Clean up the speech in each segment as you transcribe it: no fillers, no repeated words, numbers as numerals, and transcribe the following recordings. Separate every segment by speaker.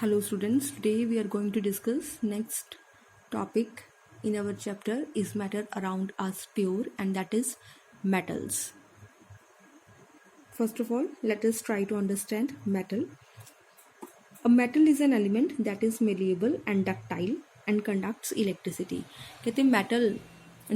Speaker 1: Hello students, today we are going to discuss next topic in our chapter is matter around us pure, and that is metals. First of all, let us try to understand metal. A metal is an element that is malleable and ductile and conducts electricity. कहते हैं metal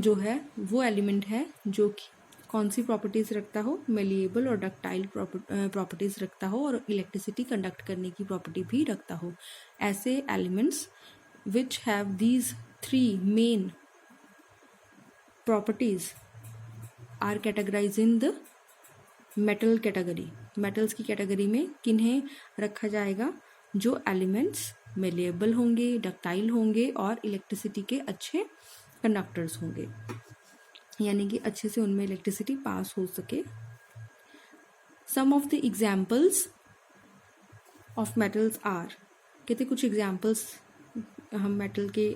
Speaker 1: जो है वो element है जो कि कौन सी properties रखता हो, मेलिएबल और डक्टाइल प्रॉपर्टीज रखता हो और इलेक्ट्रिसिटी कंडक्ट करने की प्रॉपर्टी भी रखता हो. ऐसे elements which have these three main properties are categorise in the metal category. Metals की कैटेगरी में किन्हें रखा जाएगा? जो एलिमेंट्स मेलिएबल होंगे, डक्टाइल होंगे और इलेक्ट्रिसिटी के अच्छे कंडक्टर्स होंगे, यानी कि अच्छे से उनमें इलेक्ट्रिसिटी पास हो सके. Some of the examples of metals are, कहते कुछ एग्जाम्पल्स हम मेटल के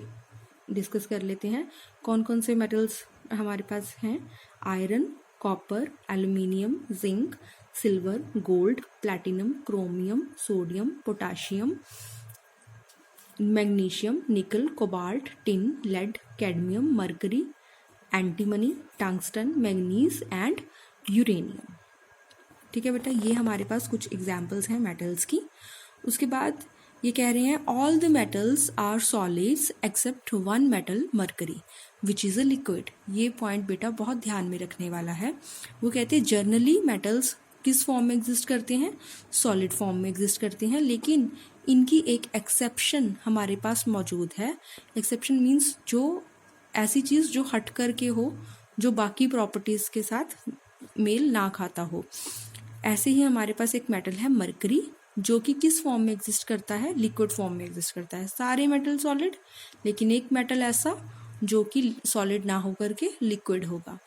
Speaker 1: डिस्कस कर लेते हैं. कौन कौन से मेटल्स हमारे पास हैं? Iron, copper, aluminium, zinc, silver, gold, platinum, chromium, sodium, potassium, magnesium, nickel, cobalt, tin, lead, cadmium, mercury, antimony, tungsten, manganese and uranium. ठीक है बेटा, ये हमारे पास कुछ एग्जाम्पल्स हैं मेटल्स की. उसके बाद ये कह रहे हैं all the metals are solids except one metal mercury which is a liquid. ये पॉइंट बेटा बहुत ध्यान में रखने वाला है. वो कहते हैं जनरली मेटल्स किस फॉर्म में एग्जिस्ट करते हैं? सॉलिड फॉर्म में एग्जिस्ट करते हैं, लेकिन इनकी एक एक्सेप्शन हमारे पास मौजूद है. एक्सेप्शन मीन्स जो ऐसी चीज़ जो हट करके हो, जो बाकी प्रॉपर्टीज़ के साथ मेल ना खाता हो. ऐसे ही हमारे पास एक मेटल है मरकरी, जो कि किस फॉर्म में एग्जिस्ट करता है? लिक्विड फॉर्म में एग्जिस्ट करता है. सारे मेटल सॉलिड, लेकिन एक मेटल ऐसा जो कि सॉलिड ना होकर के लिक्विड होगा.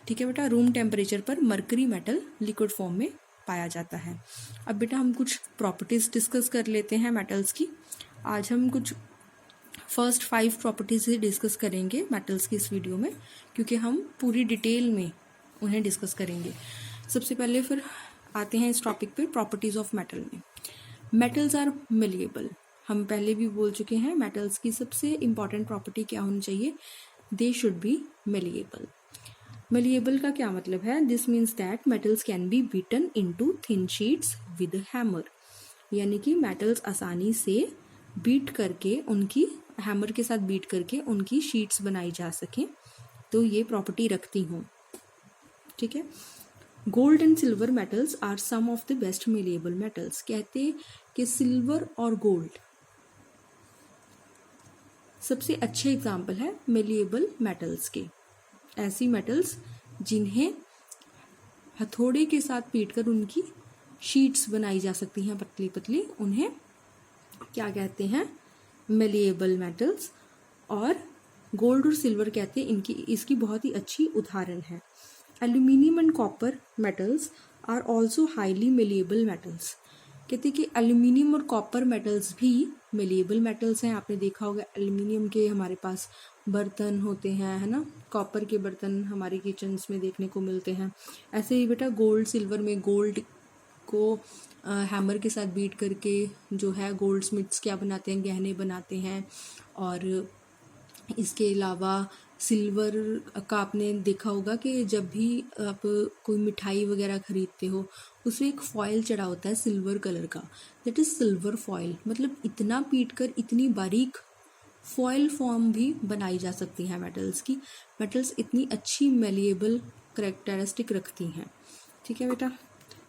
Speaker 1: ठीक है बेटा, रूम टेम्परेचर पर मरकरी मेटल लिक्विड फॉर्म में पाया जाता है. अब बेटा हम कुछ प्रॉपर्टीज़ डिस्कस कर लेते हैं मेटल्स की. आज हम कुछ फर्स्ट 5 प्रॉपर्टीज ही डिस्कस करेंगे मेटल्स की इस वीडियो में, क्योंकि हम पूरी डिटेल में उन्हें डिस्कस करेंगे. सबसे पहले फिर आते हैं इस टॉपिक पे, प्रॉपर्टीज ऑफ मेटल में. Metals are malleable. हम पहले भी बोल चुके हैं मेटल्स की सबसे इंपॉर्टेंट प्रॉपर्टी क्या होनी चाहिए? They should be malleable. Malleable का क्या मतलब है? This means that metals can be beaten into thin sheets with hammer. यानी कि मेटल्स आसानी से बीट करके, उनकी हैमर के साथ बीट करके उनकी शीट्स बनाई जा सकें. तो ये प्रॉपर्टी रखती हूँ. ठीक है. Gold and silver metals are some of the best malleable metals. कहते कि सिल्वर और गोल्ड सबसे अच्छे एग्जाम्पल है मेलिएबल मेटल्स के. ऐसी मेटल्स जिन्हें हथौड़े के साथ पीटकर उनकी शीट्स बनाई जा सकती हैं पतली पतली, उन्हें क्या कहते हैं? Malleable metals. और गोल्ड और सिल्वर कहते हैं इनकी इसकी बहुत ही अच्छी उदाहरण है. Aluminium and copper metals are also highly malleable metals. कहते हैं कि एल्यूमिनियम और कॉपर मेटल्स भी मेलिएबल मेटल्स हैं. आपने देखा होगा एल्यूमिनियम के हमारे पास बर्तन होते हैं, है ना. कॉपर के बर्तन हमारे किचन्स में देखने को मिलते हैं. ऐसे ही बेटा गोल्ड सिल्वर में गोल्ड को हैमर के साथ बीट करके जो है गोल्ड स्मिथ्स क्या बनाते हैं? गहने बनाते हैं. और इसके अलावा सिल्वर का आपने देखा होगा कि जब भी आप कोई मिठाई वगैरह खरीदते हो, उसमें एक फॉयल चढ़ा होता है सिल्वर कलर का, दैट इज सिल्वर फॉयल. मतलब इतना पीट कर इतनी बारीक फॉयल फॉर्म भी बनाई जा सकती है मेटल्स की. मेटल्स इतनी अच्छी मेलिएबल करेक्टरिस्टिक रखती हैं. ठीक है बेटा.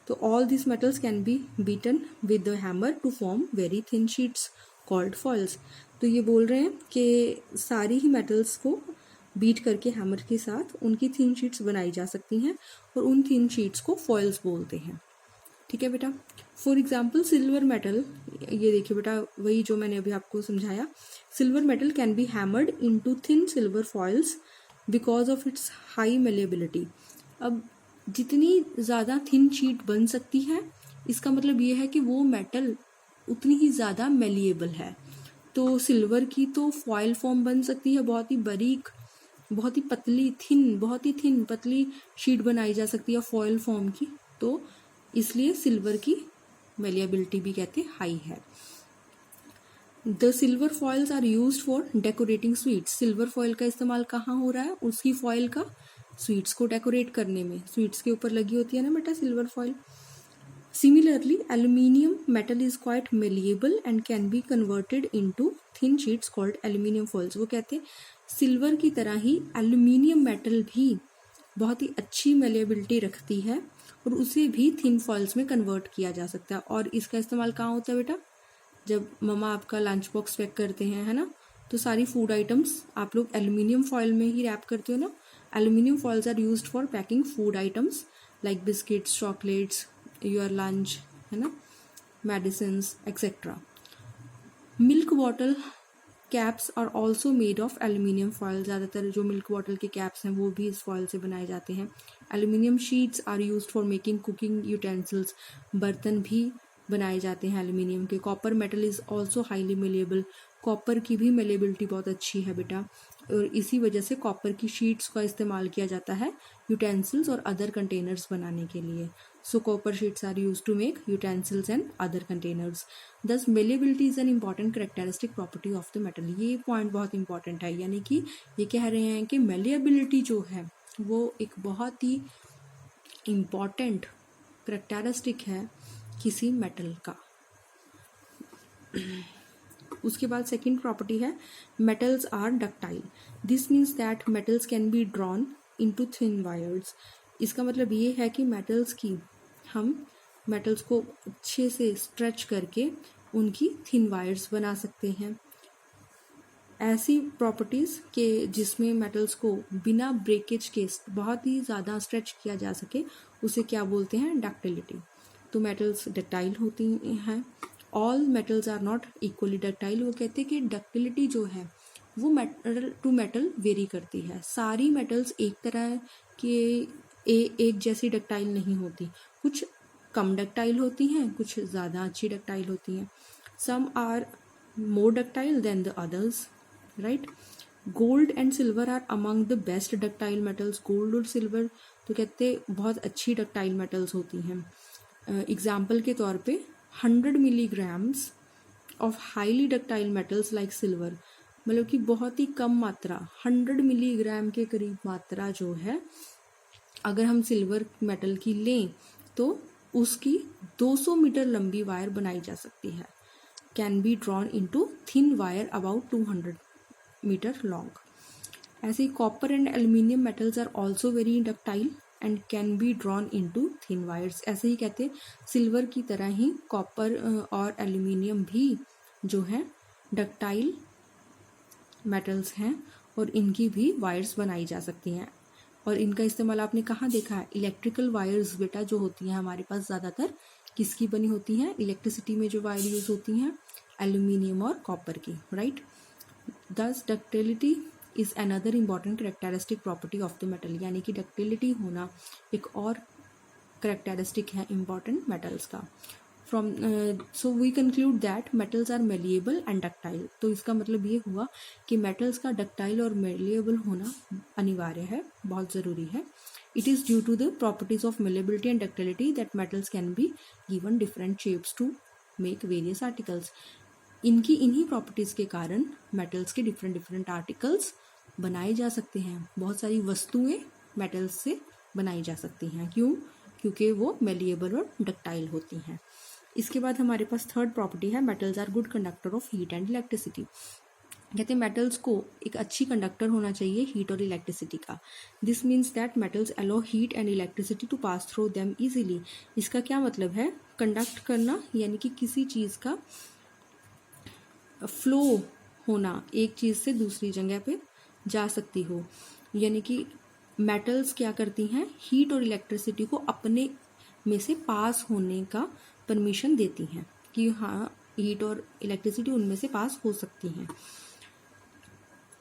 Speaker 1: तो all this metals can be beaten with the hammer to form very thin sheets called foils. तो ये बोल रहे हैं कि सारी ही मेटल्स को बीट करके हैमर के साथ उनकी थिन शीट्स बनाई जा सकती हैं, और उन थिन शीट्स को फॉइल्स बोलते हैं. ठीक है बेटा. फॉर एग्जाम्पल सिल्वर मेटल, ये देखिए बेटा वही जो मैंने अभी आपको समझाया. Silver metal can be hammered into thin silver foils because of its high malleability. अब जितनी ज़्यादा थिन शीट बन सकती है, इसका मतलब ये है कि वो मेटल उतनी ही ज़्यादा मेलिएबल है. तो सिल्वर की तो फॉइल फॉर्म बन सकती है, बहुत ही बारीक, बहुत ही पतली बहुत ही थिन पतली शीट बनाई जा सकती है फॉइल फॉर्म की. तो इसलिए सिल्वर की मेलिएबिलिटी भी कहते हाई है. The silver foils are used for decorating sweets. Silver foil का इस्तेमाल कहाँ हो रहा है? उसकी फॉइल का स्वीट्स को डेकोरेट करने में। स्वीट्स के ऊपर लगी होती है ना बेटा silver foil. Similarly, aluminium metal is quite malleable and can be converted into thin sheets called aluminium foils। वो कहते हैं सिल्वर की तरह ही एल्यूमिनियम मेटल भी बहुत ही अच्छी मेलेबिलिटी रखती है और उसे भी थिन फॉइल्स में कन्वर्ट किया जा सकता है। और इसका इस्तेमाल कहाँ होता है बेटा? जब मम्मा आपका लंच बॉक्स पैक करते हैं, है ना, तो सारी फूड आइटम्स आप लोग एल्यूमिनियम फॉइल में ही रैप करते हो ना। Aluminium foils are used for packing food items like biscuits, chocolates, your lunch, है ना, medicines etcetera. Milk bottle caps are also made of aluminium foil. ज़्यादातर जो मिल्क बॉटल के कैप्स हैं वो भी इस फॉइल से बनाए जाते हैं। Aluminium sheets are used for making cooking utensils. बर्तन भी बनाए जाते हैं एल्यूमिनियम के। Copper metal is also highly malleable. Copper की भी मेलेबिलिटी बहुत अच्छी है बेटा, और इसी वजह से कॉपर की शीट्स का इस्तेमाल किया जाता है यूटेंसिल्स और अदर कंटेनर्स बनाने के लिए। So copper sheets are used to make utensils and other containers. Thus malleability is an important characteristic property of the metal. ये पॉइंट बहुत इंपॉर्टेंट है, यानी कि ये कह रहे हैं कि मेलेबिलिटी जो है वो एक बहुत ही इम्पॉर्टेंट करेक्टरिस्टिक है किसी मेटल का। उसके बाद सेकेंड प्रॉपर्टी है metals are ductile. This means that metals can be drawn into thin wires. इसका मतलब ये है कि हम मेटल्स को अच्छे से स्ट्रेच करके उनकी थिन वायर्स बना सकते हैं। ऐसी प्रॉपर्टीज़ के जिसमें मेटल्स को बिना ब्रेकेज के बहुत ही ज़्यादा स्ट्रेच किया जा सके उसे क्या बोलते हैं? डक्टिलिटी। तो मेटल्स डक्टाइल होती हैं। All metals are not equally ductile. वो कहते हैं कि डक्टिलिटी जो है वो मेटल टू मेटल वेरी करती है। सारी मेटल्स एक तरह के एक जैसी डक्टाइल नहीं होती। कुछ कम डक्टाइल होती हैं, कुछ ज़्यादा अच्छी डक्टाइल होती हैं। Some are more ductile than the others, right. Gold and silver are among the best ductile metals. Gold और सिल्वर तो कहते बहुत अच्छी डक्टाइल मेटल्स होती हैं। एग्जाम्पल के तौर पे 100 milligrams of highly ductile metals like silver, मतलब कि बहुत ही कम मात्रा, 100 मिलीग्राम के करीब मात्रा जो है अगर हम सिल्वर मेटल की लें तो उसकी 200 मीटर लंबी वायर बनाई जा सकती है। Can be drawn into thin wire about 200 metre long. ऐसे ही copper and aluminium metals are also very ductile and can be drawn into thin wires. ऐसे ही कहते हैं सिल्वर की तरह ही कॉपर और एल्यूमिनियम भी जो है डक्टाइल मेटल्स हैं और इनकी भी वायर्स बनाई जा सकती हैं। और इनका इस्तेमाल आपने कहाँ देखा है? इलेक्ट्रिकल वायर्स बेटा जो होती हैं हमारे पास ज़्यादातर किसकी बनी होती हैं? इलेक्ट्रिसिटी में जो वायर यूज़ होती हैं एल्यूमिनियम और कॉपर की, राइट। दस ductility is another important characteristic property of the metal. यानी कि डक्टिलिटी होना एक और करेक्टरिस्टिक है इम्पॉर्टेंट मेटल्स का। So we conclude that metals are malleable and ductile. तो इसका मतलब ये हुआ कि मेटल्स का डक्टाइल और मेलिएबल होना अनिवार्य है, बहुत ज़रूरी है। It is due to the properties of malleability and ductility that metals can be given different shapes to make various articles. इन्हीं प्रॉपर्टीज़ के कारण मेटल्स के डिफरेंट आर्टिकल्स बनाए जा सकते हैं। बहुत सारी वस्तुएं मेटल्स से बनाई जा सकती हैं। क्यों? क्योंकि वो मेलिएबल और डक्टाइल होती हैं। इसके बाद हमारे पास थर्ड प्रॉपर्टी है metals are good conductor of heat and electricity. कहते हैं मेटल्स को एक अच्छी कंडक्टर होना चाहिए हीट और इलेक्ट्रिसिटी का। This means that metals allow heat and electricity to pass through them easily. इसका क्या मतलब है? कंडक्ट करना यानी कि किसी चीज़ का फ्लो होना, एक चीज़ से दूसरी जगह पे जा सकती हो। यानी कि मेटल्स क्या करती हैं? हीट और इलेक्ट्रिसिटी को अपने में से पास होने का परमिशन देती हैं कि हाँ हीट और इलेक्ट्रिसिटी उनमें से पास हो सकती हैं।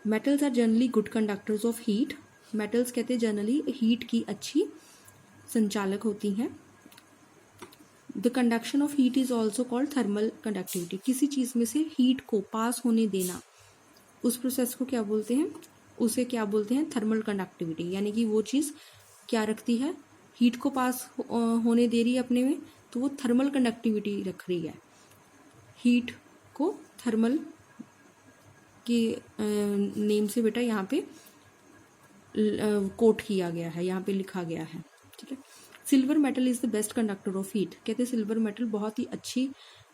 Speaker 1: Metals are generally good conductors of heat. Metals कहते हैं जनरली हीट की अच्छी संचालक होती हैं। The conduction of heat is also called thermal conductivity. किसी चीज़ में से हीट को पास होने देना, उस प्रोसेस को क्या बोलते हैं? उसे क्या बोलते हैं? Thermal conductivity. यानी कि वो चीज़ क्या रखती है? हीट को पास होने दे रही है अपने में, तो वो थर्मल कंडक्टिविटी रख रही है। हीट को थर्मल के नेम से बेटा यहाँ पे कोट किया गया है, यहाँ पे लिखा गया है, ठीक है। Silver metal is the best conductor of heat, कहते हैं सिल्वर मेटल बहुत ही अच्छी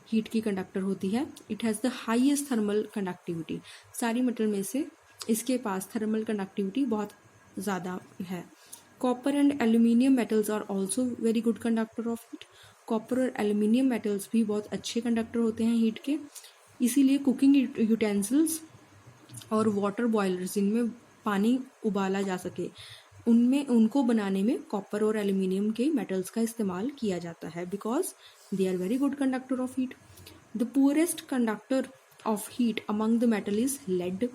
Speaker 1: हीट की कंडक्टर होती है। It has the highest thermal conductivity, सारी मेटल में से इसके पास थर्मल कंडक्टिविटी बहुत ज़्यादा है। Copper and aluminium metals are also very good conductor of heat, copper और एल्यूमिनियम मेटल्स भी बहुत अच्छे कंडक्टर होते हैं हीट के, इसीलिए कुकिंग यूटेंसिल्स और वाटर बॉयलर्स जिनमें पानी उबाला जा सके उनमें उनको बनाने में कॉपर और एल्यूमिनियम के मेटल्स का इस्तेमाल किया जाता है, because they are very good conductor of heat. The poorest conductor of heat among the metal is lead,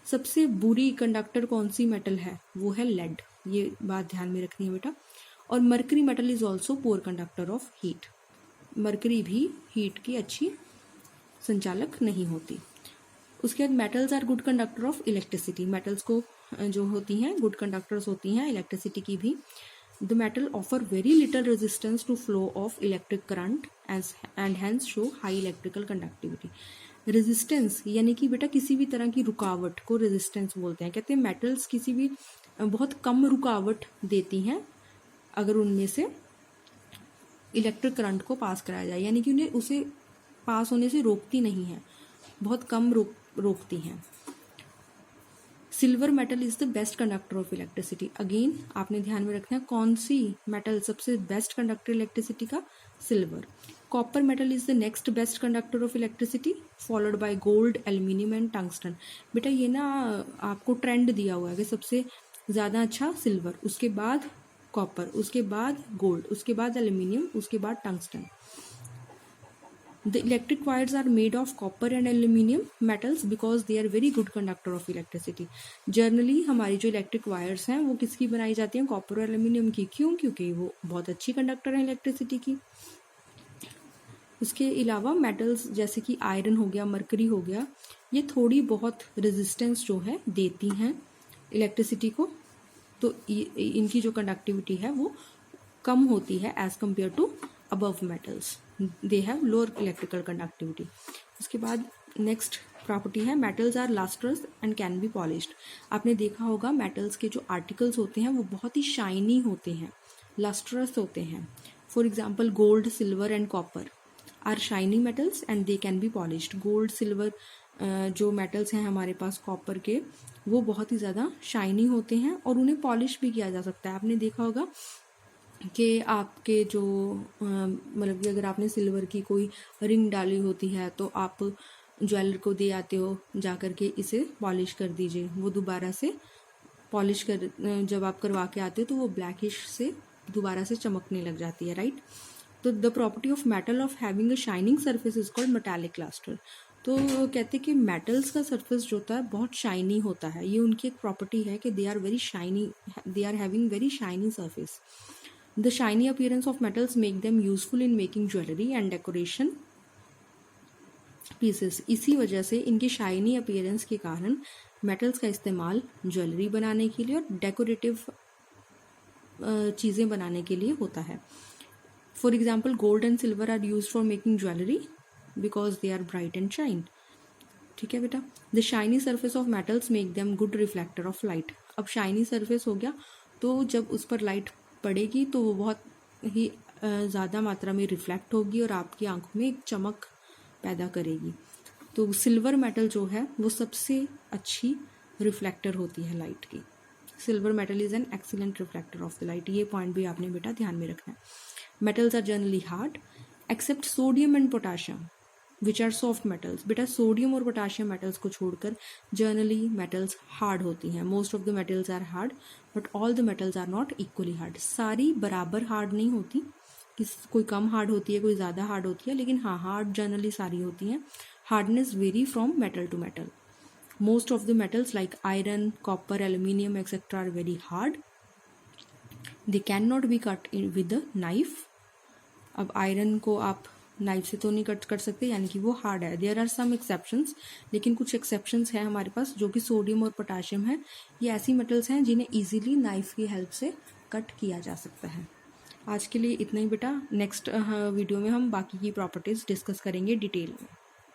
Speaker 1: सबसे बुरी कंडक्टर कौन सी मेटल है, वो है लेड, ये बात ध्यान में रखनी है बेटा। और mercury metal is also poor conductor of heat, mercury भी हीट की अच्छी संचालक नहीं होती। उसके बाद metals are good conductor of electricity, metals को जो होती हैं गुड कंडक्टर्स होती हैं इलेक्ट्रिसिटी की भी। The metal offer very little resistance to flow of electric current and hence show high electrical conductivity. Resistance यानी कि बेटा किसी भी तरह की रुकावट को रेजिस्टेंस बोलते हैं, कहते हैं मेटल्स किसी भी बहुत कम रुकावट देती हैं अगर उनमें से इलेक्ट्रिक करंट को पास कराया जाए, यानी कि उन्हें उसे पास होने से रोकती नहीं है, बहुत कम रोकती हैं। Silver metal is the best conductor of electricity, again आपने ध्यान में रखना है कौन सी मेटल सबसे बेस्ट कंडक्टर इलेक्ट्रिसिटी का, silver. Copper metal is the next best conductor of electricity followed by gold, aluminium and tungsten. बेटा ये ना आपको ट्रेंड दिया हुआ है कि सबसे ज़्यादा अच्छा सिल्वर, उसके बाद कॉपर, उसके बाद गोल्ड, उसके बाद एल्यूमिनियम, उसके बाद tungsten. The electric wires are made of copper and aluminium metals because they are very good conductor of electricity. Generally हमारी जो इलेक्ट्रिक वायर्स हैं वो किसकी बनाई जाती हैं, कॉपर और एल्यूमिनियम की, क्यों, क्योंकि वो बहुत अच्छी कंडक्टर हैं इलेक्ट्रिसिटी की। उसके अलावा मेटल्स जैसे कि आयरन हो गया, मरकरी हो गया, ये थोड़ी बहुत रेजिस्टेंस जो है देती हैं इलेक्ट्रिसिटी को, तो इनकी जो कंडक्टिविटी है वो कम होती है as compared to above metals, they have lower electrical conductivity. उसके बाद नेक्स्ट प्रॉपर्टी है metals are lustrous and can be polished. आपने देखा होगा मेटल्स के जो आर्टिकल्स होते हैं वो बहुत ही शाइनी होते हैं, लस्ट्रस होते हैं। For example gold, silver and copper are shiny metals and they can be polished. Gold, silver जो मेटल्स हैं हमारे पास कॉपर के, वो बहुत ही ज़्यादा शाइनी होते हैं और उन्हें पॉलिश भी किया जा सकता है। आपने देखा होगा कि आपके जो मतलब कि अगर आपने सिल्वर की कोई रिंग डाली होती है तो आप ज्वेलर को दे आते हो जा कर के इसे पॉलिश कर दीजिए, वो दोबारा से पॉलिश कर जब आप करवा के आते हो तो वो ब्लैकिश से दोबारा से चमकने लग जाती है, राइट। तो the property of metal of having a shining surface is called metallic lustre. तो कहते हैं कि मेटल्स का सरफेस जो होता है बहुत शाइनी होता है, ये उनकी एक प्रॉपर्टी है कि they are very shiny, they are having very shiny surface. The shiny appearance of metals make them useful in making jewelry and decoration pieces. इसी वजह से इनकी शाइनी अपीयरेंस के कारण मेटल्स का इस्तेमाल ज्वेलरी बनाने के लिए और डेकोरेटिव चीज़ें बनाने के लिए होता है। For example gold and silver are use for making jewellery because they are bright and shine, ठीक है बेटा। The shiny surface of metals make them good reflector of light. अब शाइनी सर्फेस हो गया तो जब उस पर लाइट पड़ेगी तो वो बहुत ही ज़्यादा मात्रा में रिफ्लेक्ट होगी और आपकी आंखों में एक चमक पैदा करेगी। तो सिल्वर मेटल जो है वो सबसे अच्छी रिफ्लेक्टर होती है लाइट की। Silver metal is an excellent reflector of the light, ये पॉइंट भी आपने बेटा ध्यान में रखना है। Metals are generally hard except sodium and potassium which are soft metals. बेटा सोडियम और पोटाशियम मेटल्स को छोड़कर जनरली मेटल्स हार्ड होती हैं। Most of the metals are hard but all the metals are not equally hard. सारी बराबर hard नहीं होती, कोई कम हार्ड होती है, कोई ज़्यादा हार्ड होती है, लेकिन हाँ हार्ड जनरली सारी होती हैं। Hardness vary from metal to metal. Most of the metals like iron, copper, aluminium etcetera are very hard, they can not be cut with the knife. अब आयरन को आप नाइफ से तो नहीं कट कर सकते, यानी कि वो हार्ड है। देयर आर सम एक्सेप्शंस, लेकिन कुछ एक्सेप्शंस हैं हमारे पास, जो कि सोडियम और पोटाशियम है। ये ऐसी मेटल्स हैं जिन्हें इजीली नाइफ की हेल्प से कट किया जा सकता है। आज के लिए इतना ही बेटा। नेक्स्ट वीडियो में हम बाकी की प्रॉपर्टीज़ डिस्कस करेंगे डिटेल में।